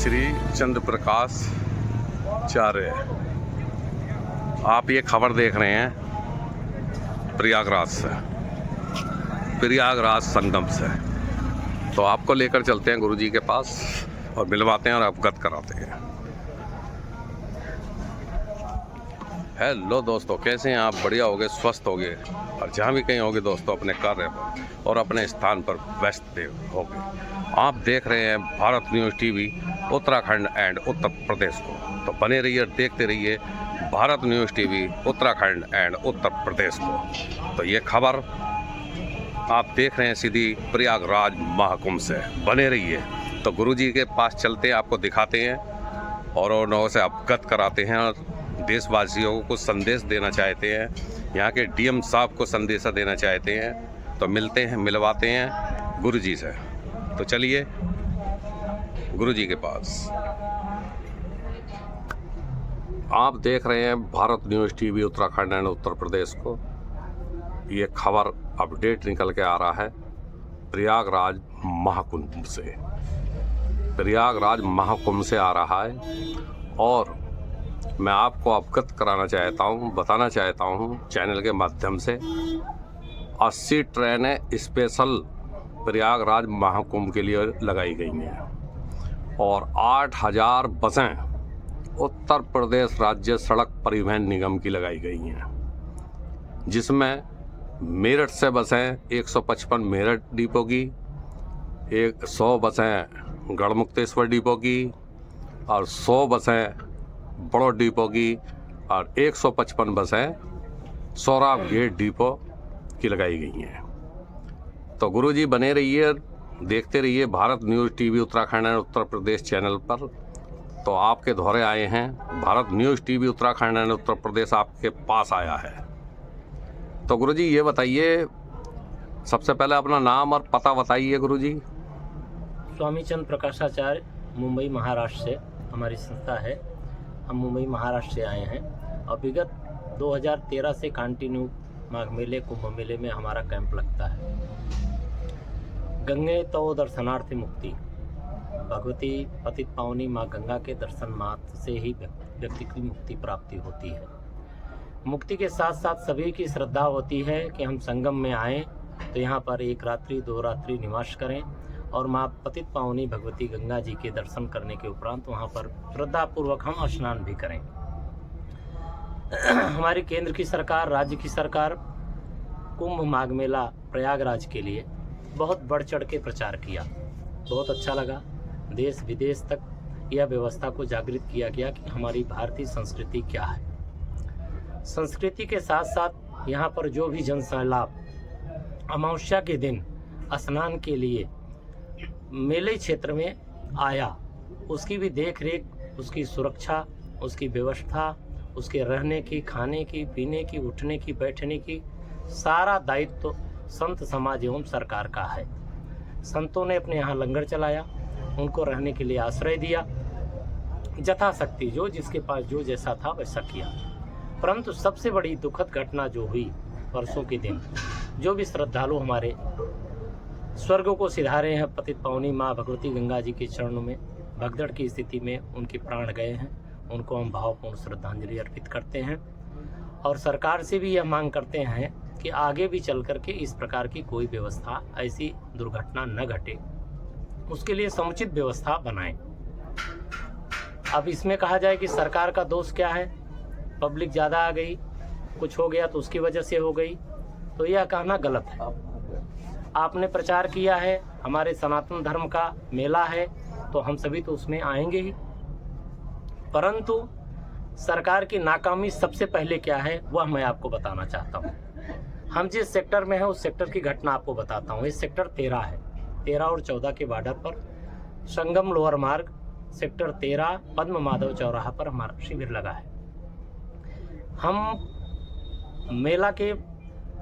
श्री चंद्र प्रकाश चार्य। आप ये खबर देख रहे हैं प्रयागराज से, प्रयागराज संगम से। तो आपको लेकर चलते हैं गुरुजी के पास और मिलवाते हैं और अवगत कराते हैं। हेलो दोस्तों, कैसे हैं आप? बढ़िया होगे, स्वस्थ होगे और जहाँ भी कहीं होगे दोस्तों अपने कार्य पर और अपने स्थान पर व्यस्त होगे। आप देख रहे हैं Bharat news TV Uttarakhand and Uttar Pradesh को। तो बने रहिए, देखते रहिए Bharat news TV Uttarakhand and Uttar Pradesh को। तो ये खबर आप देख रहे हैं सीधी प्रयागराज महाकुंभ से। बने रहिए। तो गुरुजी के पास चलते हैं, आपको दिखाते हैं और उन्होंने से अवगत कराते हैं और देशवासियों को कुछ संदेश देना चाहते हैं। यहाँ के डीएम साहब को संदेशा देना चाहते हैं। तो मिलते हैं, मिलवाते हैं गुरुजी से। तो चलिए गुरुजी के पास। आप देख रहे हैं Bharat news TV Uttarakhand and Uttar Pradesh को। ये खबर अपडेट निकल के आ रहा है प्रयागराज महाकुंभ से। प्रयागराज महाकुंभ से आ रहा है और मैं आपको अवगत कराना चाहता हूँ, बताना चाहता हूँ चैनल के माध्यम से 80 ट्रेनें स्पेशल प्रयागराज महाकुंभ के लिए लगाई गई हैं और 8000 बसें उत्तर प्रदेश राज्य सड़क परिवहन निगम की लगाई गई हैं, जिसमें मेरठ से बसें 155 मेरठ डिपो की, 100 बसें गढ़मुक्तेश्वर डिपो की और 100 बसें बड़ो डिपो की और 155 बसें सौराव गेट डिपो की लगाई गई हैं। तो गुरुजी बने रहिए, देखते रहिए Bharat news TV Uttarakhand and Uttar Pradesh channel पर। तो आपके दौरे आए हैं, Bharat news TV Uttarakhand and Uttar Pradesh आपके पास आया है। तो गुरुजी ये बताइए, सबसे पहले अपना नाम और पता बताइए गुरुजी। स्वामी चंद्र प्रकाशाचार्य, मुंबई महाराष्ट्र से हमारी संस्था है। हम मुंबई महाराष्ट्र से आए हैं और विगत 2013 से कंटिन्यू माघ मेले, कुंभ मेले में हमारा कैंप लगता है। गंगे तो दर्शनार्थी मुक्ति, भगवती पतित पावनी माँ गंगा के दर्शन मात्र से ही व्यक्ति की मुक्ति प्राप्ति होती है। मुक्ति के साथ साथ सभी की श्रद्धा होती है कि हम संगम में आएँ तो यहाँ पर 1 रात्रि 2 रात्रि निवास करें और माँ पतित पावनी भगवती गंगा जी के दर्शन करने के उपरांत वहाँ पर श्रद्धापूर्वक हम स्नान भी करें। हमारी केंद्र की सरकार, राज्य की सरकार कुंभ माघ मेला प्रयागराज के लिए बहुत बढ़ चढ़ के प्रचार किया। बहुत अच्छा लगा। देश विदेश तक यह व्यवस्था को जागृत किया गया कि हमारी भारतीय संस्कृति क्या है। संस्कृति के साथ साथ यहाँ पर जो भी जन सैलाब अमावस्या के दिन स्नान के लिए मेले क्षेत्र में आया, उसकी भी देख रेख, उसकी सुरक्षा, उसकी व्यवस्था, उसके रहने की, खाने की, पीने की, उठने की, बैठने की सारा दायित्व संत समाज एवं सरकार का है। संतों ने अपने यहाँ लंगर चलाया, उनको रहने के लिए आश्रय दिया, यथाशक्ति जो जिसके पास जो जैसा था वैसा किया। परंतु सबसे बड़ी दुखद घटना जो हुई परसों के दिन, जो भी श्रद्धालु हमारे स्वर्ग को सिधारे हैं पतित पावनी माँ भगवती गंगा जी के चरणों में, भगदड़ की स्थिति में उनके प्राण गए हैं, उनको हम भावपूर्ण श्रद्धांजलि अर्पित करते हैं और सरकार से भी यह मांग करते हैं कि आगे भी चल करके इस प्रकार की कोई व्यवस्था, ऐसी दुर्घटना न घटे, उसके लिए समुचित व्यवस्था बनाएं। अब इसमें कहा जाए कि सरकार का दोष क्या है, पब्लिक ज़्यादा आ गई, कुछ हो गया तो उसकी वजह से हो गई, तो यह कहना गलत है। आपने प्रचार किया है, हमारे सनातन धर्म का मेला है तो हम सभी तो उसमें आएंगे ही, परंतु सरकार की नाकामी सबसे पहले क्या है वह मैं आपको बताना चाहता हूँ। हम जिस सेक्टर में हैं उस सेक्टर की घटना आपको बताता हूँ। इस सेक्टर 13 है, 13 और 14 के बॉर्डर पर संगम लोअर मार्ग सेक्टर 13 पद्म माधव चौराहा पर हमारा शिविर लगा है। हम मेला के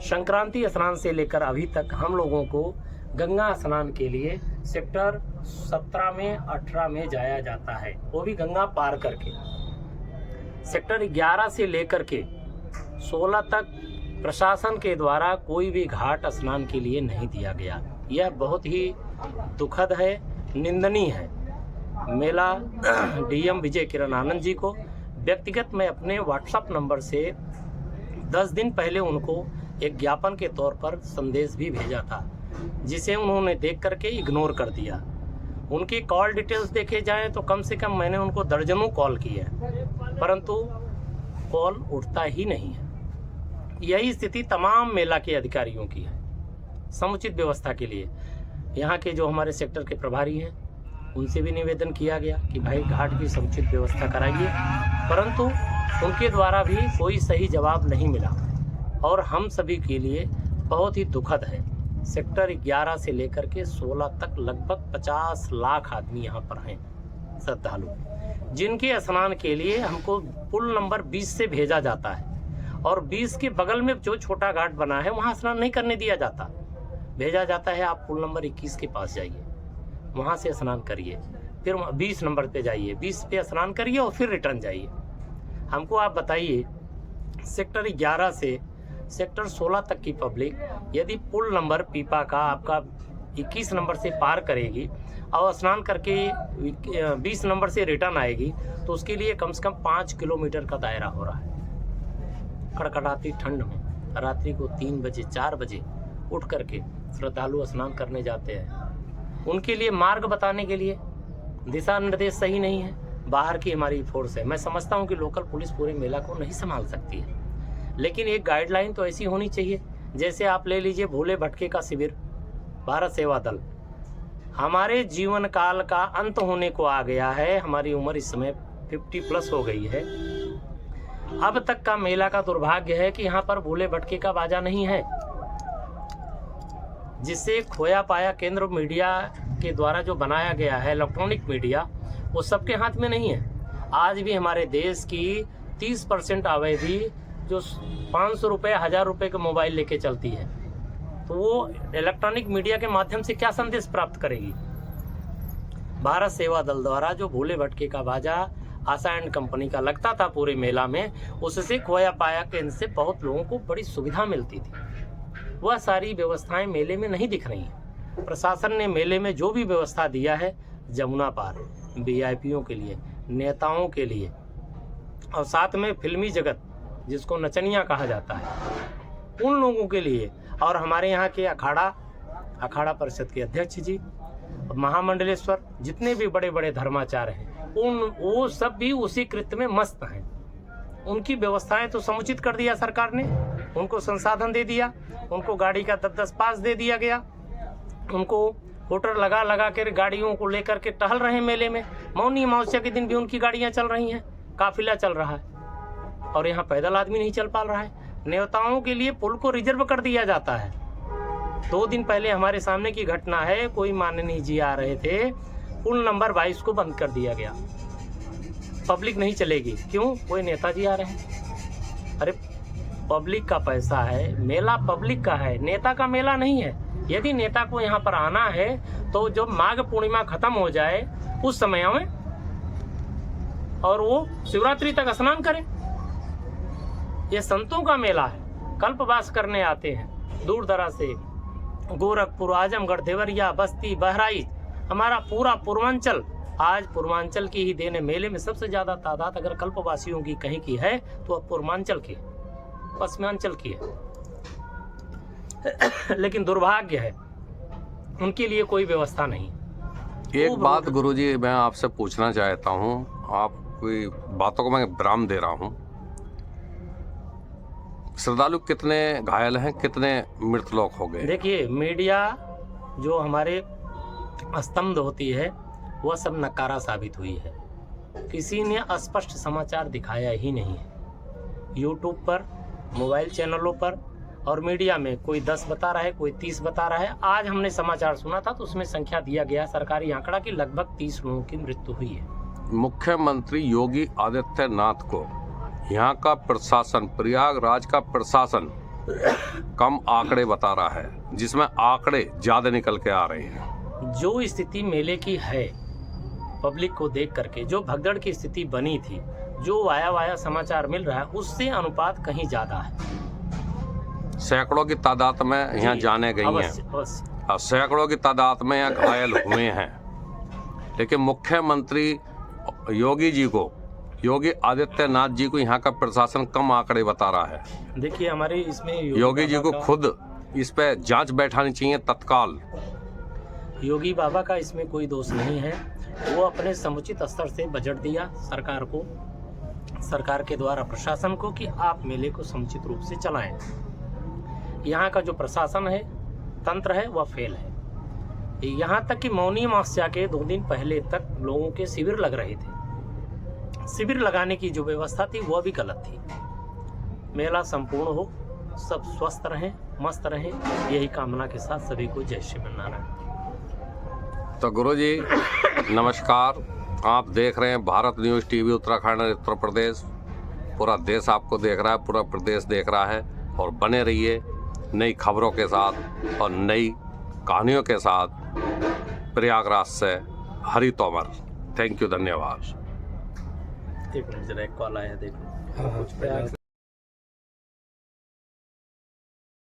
संक्रांति स्नान से लेकर अभी तक हम लोगों को गंगा स्नान के लिए सेक्टर 17 में 18 में जाया जाता है, वो भी गंगा पार करके। सेक्टर 11 से लेकर के 16 तक प्रशासन के द्वारा कोई भी घाट स्नान के लिए नहीं दिया गया। यह बहुत ही दुखद है, निंदनीय है। मेला डीएम विजय किरण आनंद जी को व्यक्तिगत मैं अपने व्हाट्सएप नंबर से 10 दिन पहले उनको एक ज्ञापन के तौर पर संदेश भी भेजा था, जिसे उन्होंने देख करके इग्नोर कर दिया। उनकी कॉल डिटेल्स देखे जाएं तो कम से कम मैंने उनको दर्जनों कॉल किए, परंतु कॉल उठता ही नहीं है। यही स्थिति तमाम मेला के अधिकारियों की है। समुचित व्यवस्था के लिए यहाँ के जो हमारे सेक्टर के प्रभारी हैं उनसे भी निवेदन किया गया कि भाई घाट की समुचित व्यवस्था कराइए, परंतु उनके द्वारा भी कोई सही जवाब नहीं मिला और हम सभी के लिए बहुत ही दुखद है। सेक्टर 11 से लेकर के 16 तक लगभग 50 लाख आदमी यहाँ पर हैं श्रद्धालु, जिनके स्नान के लिए हमको पुल नंबर 20 से भेजा जाता है और 20 के बगल में जो छोटा घाट बना है वहाँ स्नान नहीं करने दिया जाता। भेजा जाता है आप पुल नंबर 21 के पास जाइए, वहाँ से स्नान करिए, फिर 20 नंबर पे जाइए, 20 पे स्नान करिए और फिर रिटर्न जाइए। हमको आप बताइए सेक्टर 11 से सेक्टर 16 तक की पब्लिक यदि पुल नंबर पीपा का आपका 21 नंबर से पार करेगी और स्नान करके 20 नंबर से रिटर्न आएगी तो उसके लिए कम से कम 5 किलोमीटर का दायरा हो रहा है। कड़कड़ाती ठंड में रात्रि को 3 बजे 4 बजे उठ करके श्रद्धालु स्नान करने जाते हैं। उनके लिए मार्ग बताने के लिए दिशा निर्देश सही नहीं है। बाहर की हमारी फोर्स है। मैं समझता हूँ कि लोकल पुलिस पूरे मेला को नहीं संभाल सकती है, लेकिन एक गाइडलाइन तो ऐसी होनी चाहिए। जैसे आप ले लीजिए भोले भटके का शिविर, भारत सेवा दल, हमारे जीवन काल का अंत होने को आ गया है। हमारी उम्र इस समय 50+ हो गई है। अब तक का मेला का दुर्भाग्य है कि यहाँ पर भोले भटके का बाजा नहीं है, जिससे खोया पाया केंद्र मीडिया के द्वारा जो बनाया गया है इलेक्ट्रॉनिक मीडिया, वो सबके हाथ में नहीं है। आज भी हमारे देश की 30% आबादी जो 500 रुपये 1000 रुपये का मोबाइल लेके चलती है, तो वो इलेक्ट्रॉनिक मीडिया के माध्यम से क्या संदेश प्राप्त करेगी। भारत सेवा दल द्वारा जो भोले भटके का बाजा आशा एंड कंपनी का लगता था पूरे मेला में, उससे खोया पाया केंद्र से बहुत लोगों को बड़ी सुविधा मिलती थी। वह सारी व्यवस्थाएं मेले में नहीं दिख रही हैं। प्रशासन ने मेले में जो भी व्यवस्था दिया है जमुना पार वीआईपीओं के लिए, नेताओं के लिए और साथ में फिल्मी जगत जिसको नचनिया कहा जाता है, उन लोगों के लिए, और हमारे यहाँ के अखाड़ा परिषद के अध्यक्ष जी, महामंडलेश्वर, जितने भी बड़े बड़े धर्माचार्य हैं, वो सब भी उसी कृत्य में मस्त हैं। उनकी व्यवस्थाएं तो समुचित कर दिया सरकार ने, उनको संसाधन दे दिया, उनको गाड़ी का 10-10 पास दे दिया गया, उनको होटल लगा कर गाड़ियों को लेकर के टहल रहे हैं मेले में। मौनी अमावस्या के दिन भी उनकी गाड़ियां चल रही हैं, काफिला चल रहा है, और यहाँ पैदल आदमी नहीं चल पा रहा है। नेताओं के लिए पुल को रिजर्व कर दिया जाता है। 2 दिन पहले हमारे सामने की घटना है, कोई माननीय जी आ रहे थे, पुल नंबर 22 को बंद कर दिया गया, पब्लिक नहीं चलेगी। क्यों? कोई नेताजी आ रहे हैं। अरे पब्लिक का पैसा है, मेला पब्लिक का है, नेता का मेला नहीं है। यदि नेता को यहाँ पर आना है तो जब माघ पूर्णिमा खत्म हो जाए उस समय में, और वो शिवरात्रि तक स्नान करे। ये संतों का मेला है, कल्पवास करने आते हैं दूर दराज से, गोरखपुर, आजमगढ़, देवरिया, बस्ती, बहराइच, हमारा पूरा पूर्वांचल। आज पूर्वांचल की ही देने मेले में सबसे ज्यादा तादाद अगर कल्पवासियों की कहीं की है तो अब पूर्वांचल की, पश्चिमांचल की है। लेकिन दुर्भाग्य है उनके लिए कोई व्यवस्था नहीं। एक बात गुरुजी मैं आपसे पूछना चाहता हूँ, आपकी बातों को मैं विराम दे रहा हूँ। श्रद्धालु कितने घायल हैं, कितने मृतलोक हो गए? देखिए, मीडिया जो हमारे स्तंभ होती है वह सब नकारा साबित हुई है। किसी ने स्पष्ट समाचार दिखाया ही नहीं है। यूट्यूब पर, मोबाइल चैनलों पर और मीडिया में कोई 10 बता रहा है, कोई 30 बता रहा है। आज हमने समाचार सुना था तो उसमें संख्या दिया गया सरकारी आंकड़ा कि लगभग 30 लोगों की मृत्यु हुई है। मुख्यमंत्री योगी आदित्यनाथ को यहाँ का प्रशासन, प्रयागराज का प्रशासन कम आंकड़े बता रहा है, जिसमें आंकड़े ज्यादा निकल के आ रहे हैं। जो स्थिति मेले की है, पब्लिक को देख करके जो भगदड़ की स्थिति बनी थी, जो वाया समाचार मिल रहा है, उससे अनुपात कहीं ज्यादा है। सैकड़ों की तादाद में यहाँ जाने गई हैं, और सैकड़ों की तादाद में यहाँ घायल हुए हैं। लेकिन मुख्यमंत्री योगी आदित्यनाथ जी को यहाँ का प्रशासन कम आंकड़े बता रहा है। देखिए हमारे इसमें योगी जी बाबा को का- खुद इस पे जांच बैठानी चाहिए तत्काल। योगी बाबा का इसमें कोई दोष नहीं है। वो अपने समुचित स्तर से बजट दिया सरकार को, सरकार के द्वारा प्रशासन को, कि आप मेले को समुचित रूप से चलाएं। यहाँ का जो प्रशासन है, तंत्र है, वह फेल है। यहाँ तक कि मौनी अमावस्या के 2 दिन पहले तक लोगों के शिविर लग रहे थे। शिविर लगाने की जो व्यवस्था थी वह भी गलत थी। मेला संपूर्ण हो, सब स्वस्थ रहें, मस्त रहें, यही कामना के साथ सभी को जय श्री नारायण। तो गुरु जी नमस्कार, आप देख रहे हैं भारत न्यूज़ टीवी उत्तराखंड और उत्तर प्रदेश। पूरा देश आपको देख रहा है, पूरा प्रदेश देख रहा है। और बने रहिए नई खबरों के साथ और नई कहानियों के साथ। प्रयागराज से हरि तोमर, थैंक यू, धन्यवाद। एक मिनट जरा एक कॉल आया, देखो।